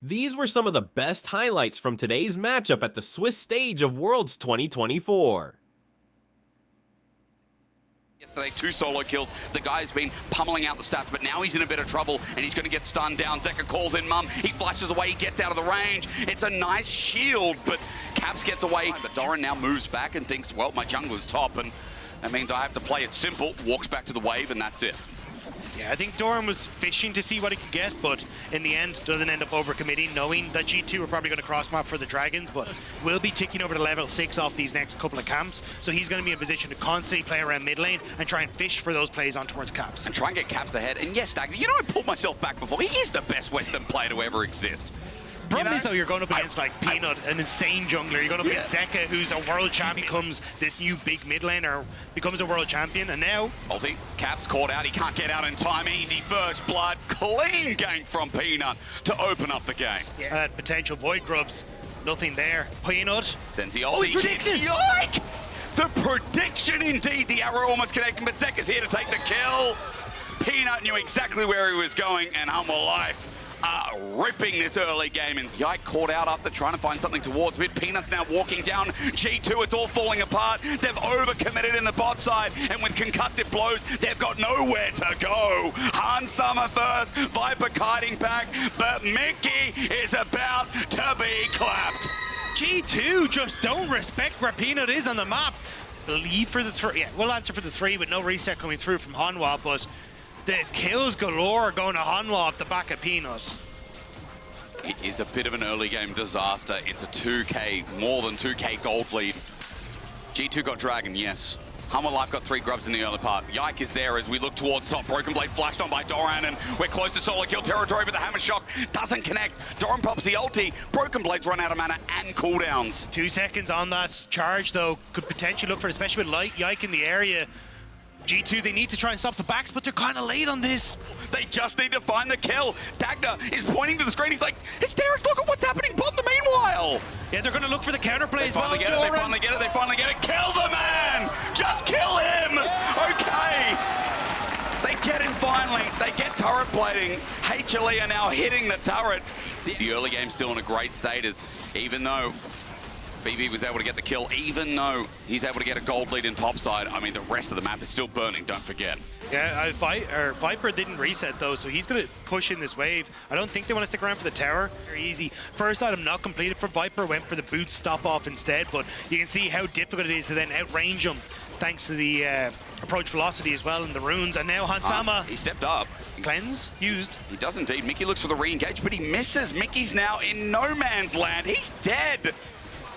These were some of the best highlights from today's matchup at the Swiss stage of Worlds 2024. Yesterday, 2 solo kills. The guy's been pummeling out the stats, but now he's in a bit of trouble and he's going to get stunned down. Zeka calls in Mum. He flashes away. He gets out of the range. It's a nice shield, but Caps gets away. But Doran now moves back and thinks, well, my jungler's top, and that means I have to play it simple. Walks back to the wave, and that's it. Yeah, I think Doran was fishing to see what he could get, but in the end doesn't end up overcommitting, knowing that G2 are probably going to cross map for the Dragons, but will be ticking over to level 6 off these next couple of camps, so he's going to be in a position to constantly play around mid lane and try and fish for those plays on towards Caps. And try and get Caps ahead. And yes, Stagner, you know, I pulled myself back before. He is the best Western player to ever exist. The problem is, though, you're going up against like Peanut, an insane jungler. You're going up against Zeka, who's a world champion, becomes this new big mid laner, becomes a world champion, and now... Ulti, Caps caught out, he can't get out in time. Easy first blood, clean gank from Peanut to open up the game. Yeah, potential Void Grubs, nothing there. Peanut. Sends the ulti. Yoink! The prediction indeed, the arrow almost connecting, but Zeka's here to take the kill. Peanut knew exactly where he was going, and Hanwha Life are ripping this early game, and Yike caught out after trying to find something towards mid. Peanut's now walking down G2. It's all falling apart. They've overcommitted in the bot side, and with concussive blows, they've got nowhere to go. Han Summer first, Viper kiting back, but Mickey is about to be clapped. G2 just don't respect where Peanut is on the map. Lead for the 3. Yeah, we'll answer for the 3 with no reset coming through from Hanwha, but the kills galore going to Hanwha off the back of Peanut. It is a bit of an early game disaster. It's a 2k, more than 2k gold lead. G2 got Dragon, yes. Hanwha Life got 3 grubs in the early part. Yike is there as we look towards top. Broken Blade flashed on by Doran, and we're close to solo kill territory, but the Hammer Shock doesn't connect. Doran pops the ulti. Broken Blades run out of mana and cooldowns. 2 seconds on that charge, though, could potentially look for it, especially with Yike in the area. G2, they need to try and stop the backs, but they're kind of late on this. They just need to find the kill. Dagna is pointing to the screen. He's like, hysterics, look at what's happening bottom meanwhile. Yeah, they're going to look for the counterplay as well. They finally get it. Kill the man! Just kill him! Okay. They get him finally. They get turret plating. HLE are now hitting the turret. The early game's still in a great state, as even though BB was able to get the kill, even though he's able to get a gold lead in topside, I mean, the rest of the map is still burning, don't forget. Yeah, Viper didn't reset, though, so he's going to push in this wave. I don't think they want to stick around for the tower. Very easy. First item not completed for Viper, went for the boot stop-off instead, but you can see how difficult it is to then outrange him, thanks to the approach velocity as well, and the runes. And now Hansama... he stepped up. Cleanse used. He does indeed. Mickey looks for the re-engage, but he misses. Mickey's now in no man's land. He's dead.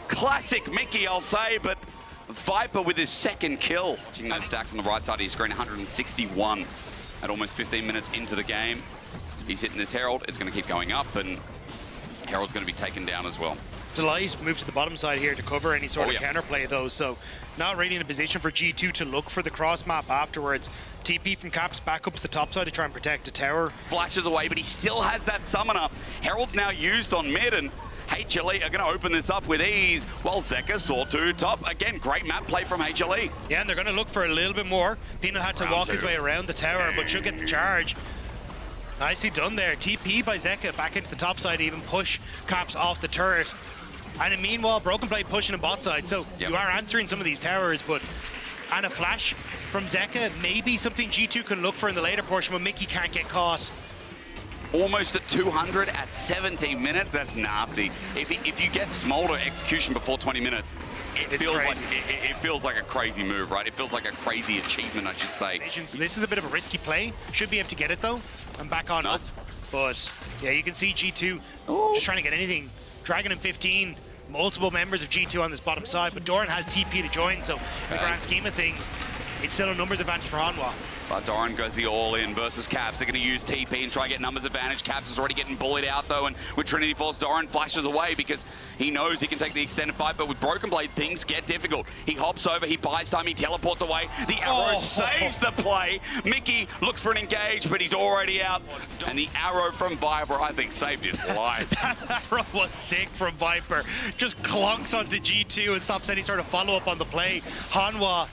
Classic Mickey, I'll say, but Viper with his second kill. Watching those stacks on the right side of your screen, 161 at almost 15 minutes into the game. He's hitting this Herald. It's going to keep going up, and Herald's going to be taken down as well. Delight moved to the bottom side here to cover any sort of counterplay, though, so not really in a position for G2 to look for the cross map afterwards. TP from Caps back up to the top side to try and protect the tower. Flashes away, but he still has that summoner. Herald's now used on mid, and HLE are going to open this up with ease, while Zeka saw 2 top. Again, great map play from HLE. Yeah, and they're going to look for a little bit more. Peanut had to walk his way around the tower, but should get the charge. Nicely done there. TP by Zeka back into the top side, even push Caps off the turret. And meanwhile, Broken Blade pushing the bot side. So you are answering some of these towers, but... And a flash from Zeka, maybe something G2 can look for in the later portion when Mickey can't get caught. Almost at 200 at 17 minutes. That's nasty. If you get Smolder execution before 20 minutes, it feels like a crazy move, right? It feels like a crazy achievement, I should say. So this is a bit of a risky play. Should be able to get it, though. I'm back on up. But, yeah, you can see G2 just trying to get anything. Dragon in 15. Multiple members of G2 on this bottom side, but Doran has TP to join, so in the grand scheme of things, it's still a numbers advantage for Hanwha. But Doran goes the all-in versus Caps. They're going to use TP and try and get numbers advantage. Caps is already getting bullied out, though, and with Trinity Force, Doran flashes away because he knows he can take the extended fight, but with Broken Blade, things get difficult. He hops over, he buys time, he teleports away. The arrow saves the play. Mickey looks for an engage, but he's already out. And the arrow from Viper, I think, saved his life. That arrow was sick from Viper. Just clunks onto G2 and stops any sort of follow-up on the play. Hanwha,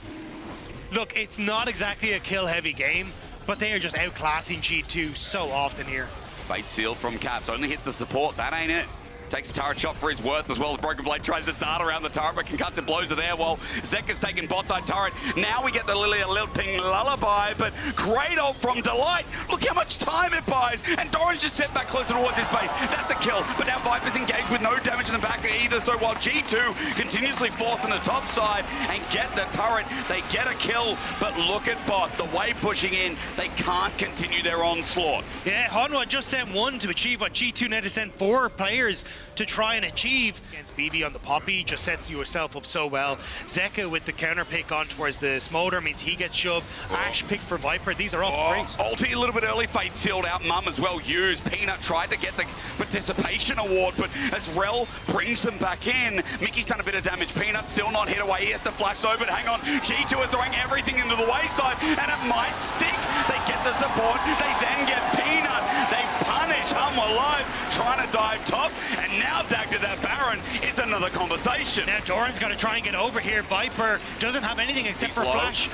look, it's not exactly a kill-heavy game, but they are just outclassing G2 so often here. Fate sealed from Caps, only hits the support, that ain't it. Takes a turret shot for his worth as well. The Broken Blade tries to dart around the turret, but concussive blows are there while Zekka's taking bot side turret. Now we get the Lilia lilting lullaby, but great ult from Delight. Look how much time it buys, and Doran's just set back closer towards his base. That's a kill, but now Viper's engaged with no damage in the back either, so while G2 continuously forcing the top side and get the turret, they get a kill, but look at bot, the wave pushing in, they can't continue their onslaught. Yeah, Hanwha just sent one to achieve what G2 need to send 4 players to try and achieve. Against BB on the Poppy, just sets yourself up so well. Zekka with the counter pick on towards the Smolder means he gets shoved. Ash pick for Viper, these are all great. Ulti a little bit early, Fate sealed out, Mum as well used. Peanut tried to get the participation award, but as Rel brings them back in, Mickey's done a bit of damage. Peanut still not hit away, he has to flash though, but hang on, G2 are throwing everything into the wayside, and it might stick. They get the support, they then get Peanut, they punish Hanwha Life, trying to dive top, and now Dagda, that Baron, is another conversation. Now Doran's got to try and get over here. Viper doesn't have anything except for flash.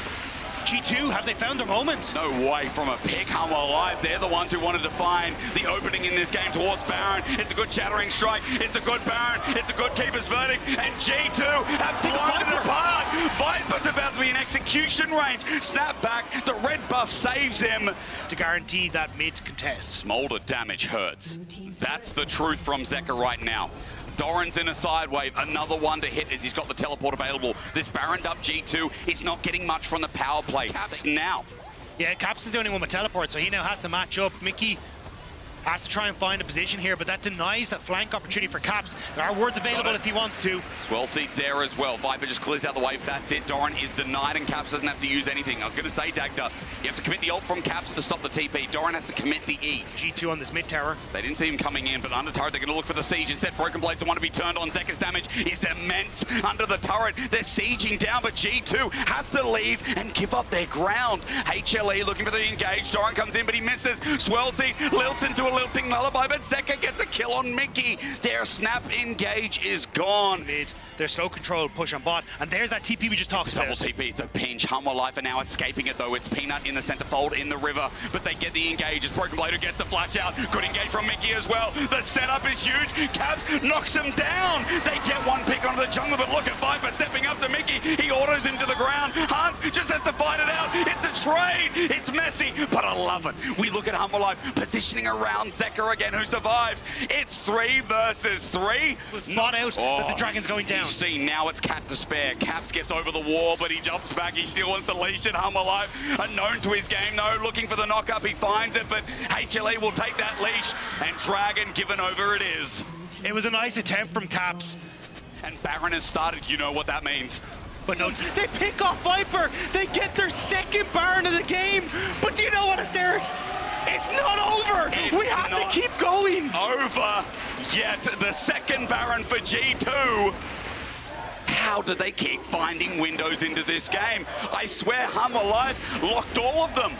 G2, have they found their moment? No way from a pick. Hanwha Life, they're the ones who wanted to find the opening in this game towards Baron. It's a good shattering strike, it's a good Baron, it's a good keeper's verdict, and G2 have blown it apart. Viper's about to be in execution range. Snap back, the red buff saves him. To guarantee that mid contest. Smolder damage hurts. That's the truth from Zekka right now. Doran's in a side wave, another one to hit as he's got the teleport available. This Baroned up G2 is not getting much from the power play. Caps now. Yeah, Caps is the only one with teleport, so he now has to match up. Mickey has to try and find a position here, but that denies that flank opportunity for Caps. There are wards available if he wants to. Swell seat's there as well. Viper just clears out the wave, that's it. Doran is denied and Caps doesn't have to use anything. I was going to say, Dagda, you have to commit the ult from Caps to stop the TP. Doran has to commit the E. G2 on this mid tower. They didn't see him coming in, but under turret they're going to look for the siege. Instead, Broken Blades want to be turned on. Zekka's damage is immense under the turret. They're sieging down, but G2 have to leave and give up their ground. HLE looking for the engage. Doran comes in, but he misses. Swell seat lilts into a lilting lullaby, but Zekka gets a kill on Mickey. Their snap engage is gone. Their slow control push on bot, and there's that TP we just talked about. Double TP, it's a pinch. Hanwha Life are now escaping it though. It's Peanut in the center fold in the river, but they get the engage. It's Broken Blade who gets the flash out. Good engage from Mickey as well. The setup is huge. Caps knocks him down. They get one pick onto the jungle, but look at Viper stepping up to Mickey. He autos him to the ground. Hans just has to fight it out. It's a trade. It's messy, but I love it. We look at Hanwha Life positioning around Zekka again, who survives. It's 3 versus 3. Spot out that the dragon's going down. You see, now it's Cat to spare. Caps gets over the wall, but he jumps back. He still wants the leash at Hanwha Life. Unknown to his game, though, looking for the knock-up. He finds it, but HLE will take that leash, and Dragon given over it is. It was a nice attempt from Caps. And Baron has started. You know what that means. But no, they pick off Viper. They get their second Baron of the game. But do you know what, Asterix? It's not over. We have to keep going. Over yet. The second Baron for G2. How do they keep finding windows into this game? I swear Hanwha Life locked all of them.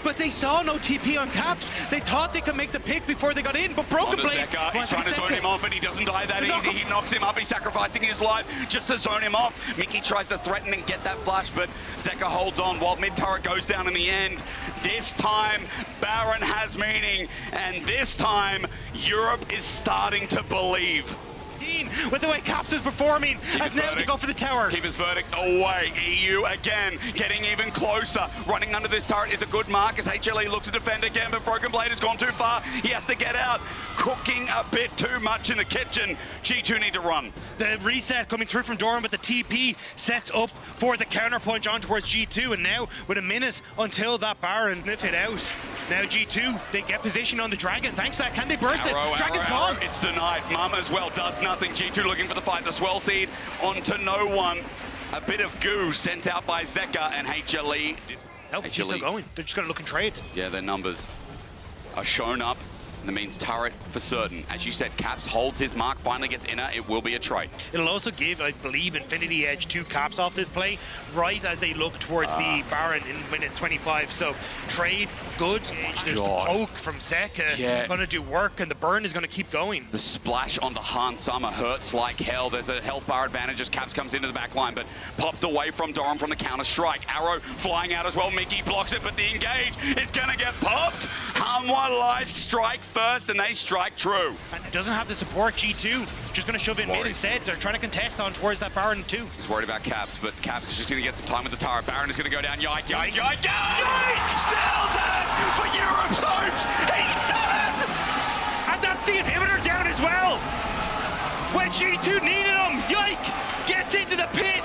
But they saw no TP on Caps. They thought they could make the pick before they got in, but Broken Blade... He's trying to zone him off, and he doesn't die that easy. He knocks him up. He's sacrificing his life just to zone him off. Mickey tries to threaten and get that flash, but Zekka holds on while mid-turret goes down in the end. This time, Baron has meaning, and this time, Europe is starting to believe. With the way Caps is performing, as now to go for the tower. Keep his verdict away. EU again, getting even closer. Running under this turret is a good mark as HLE look to defend again, but Broken Blade has gone too far. He has to get out. Cooking a bit too much in the kitchen. G2 need to run. The reset coming through from Doran, but the TP sets up for the counterpunch on towards G2, and now with a minute until that Baron sniff it out. Now G2, they get position on the Dragon. Thanks to that, can they burst it? Dragon's gone. It's denied. Mum as well does nothing. G2 looking for the fight. The swell seed onto no one. A bit of goo sent out by Zekka and HLE. Nope, he's still going. They're just going to look and trade. Yeah, their numbers are shown up. That means turret for certain. As you said, Caps holds his mark, finally gets inner. It will be a trade. It'll also give, I believe, Infinity Edge to Caps off this play, right as they look towards the Baron in minute 25. So trade, good. There's the poke from Zekka. Going to do work, and the burn is going to keep going. The splash onto Han Summer hurts like hell. There's a health bar advantage as Caps comes into the back line, but popped away from Doran from the counter strike. Arrow flying out as well. Mickey blocks it, but the engage is going to get popped. Hanwha Life strike first, and they strike true. And it doesn't have the support. G2 just going to shove in mid instead. They're trying to contest on towards that Baron too. He's worried about Caps, but Caps is just going to get some time with the Tara. Baron is going to go down. Yike, yike, yike, yike! Steals it for Europe's hopes! He's done it! And that's the inhibitor down as well! When G2 needed him, Yike gets into the pit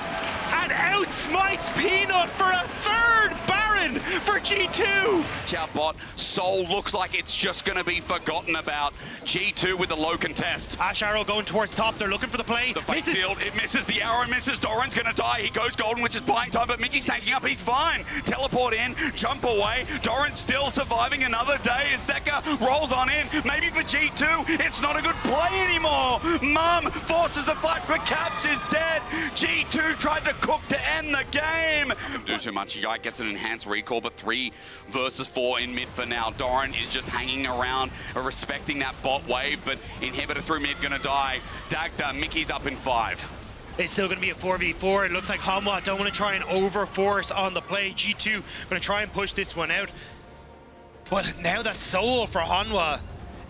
and outsmites Peanut for a third Baron for G2! Our bot, Soul looks like it's just going to be forgotten about. G2 with the low contest. Ash Arrow going towards top, they're looking for the play. The face shield, it misses, the arrow misses, Doran's gonna die, he goes golden, which is buying time, but Mickey's tanking up, he's fine. Teleport in, jump away, Doran's still surviving another day as Zeka rolls on in. Maybe for G2, it's not a good play anymore. Mum forces the fight, but Caps is dead. G2 tried to cook to end the game. Do too much, Yike gets an enhanced recall, but 3 versus 4 in mid for now. Doran is just hanging around, respecting that bot wave, but inhibitor through mid gonna die. Dagda, Mickey's up in 5. It's still going to be a 4v4. It looks like Hanwha don't want to try and overforce on the play. G2 going to try and push this one out. But now that Soul for Hanwha,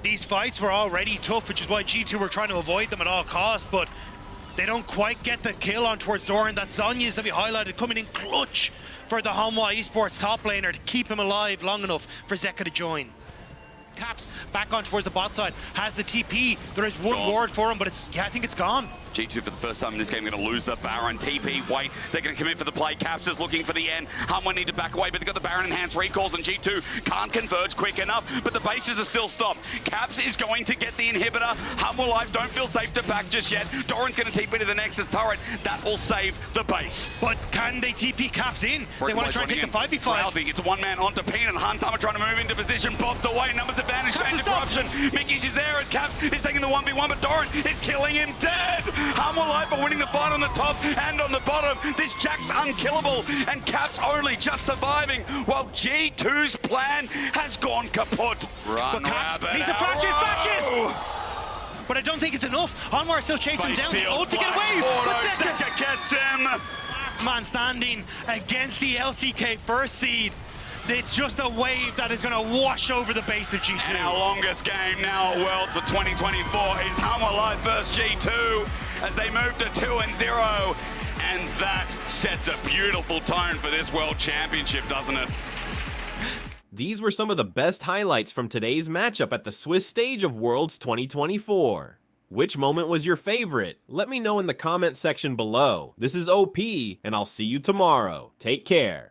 these fights were already tough, which is why G2 were trying to avoid them at all costs, but they don't quite get the kill on towards Doran. That Zhonya's that we highlighted coming in clutch for the Hanwha Esports top laner to keep him alive long enough for Zeka to join. Caps back on towards the bot side, has the TP. There is one ward for him, but it's, I think it's gone. G2 for the first time in this game going to lose the Baron. TP, wait, they're going to commit for the play. Caps is looking for the end. Hanwha need to back away, but they've got the Baron enhanced recalls, and G2 can't converge quick enough, but the bases are still stopped. Caps is going to get the inhibitor. Hanwha Life don't feel safe to back just yet. Doran's going to TP to the Nexus turret. That will save the base. But can they TP Caps in? They want to try and take the 5v5. Drowsy, it's one man onto Peanut. Hanwha trying to move into position, bopped away. Numbers advantage, change of corruption. Mickey's is there as Caps is taking the 1v1, but Doran is killing him dead. Hanwha Life are winning the fight on the top and on the bottom. This Jack's unkillable, and Caps only just surviving, while G2's plan has gone kaput. Run, Caps needs to flashes! But I don't think it's enough. Hanwha are still chasing him down. The ult to get away, but Zeka gets him. Last man standing against the LCK first seed. It's just a wave that is going to wash over the base of G2. And our longest game now at Worlds for 2024 is Hanwha Life versus G2 as they move to 2-0. And that sets a beautiful tone for this World Championship, doesn't it? These were some of the best highlights from today's matchup at the Swiss stage of Worlds 2024. Which moment was your favorite? Let me know in the comment section below. This is OP, and I'll see you tomorrow. Take care.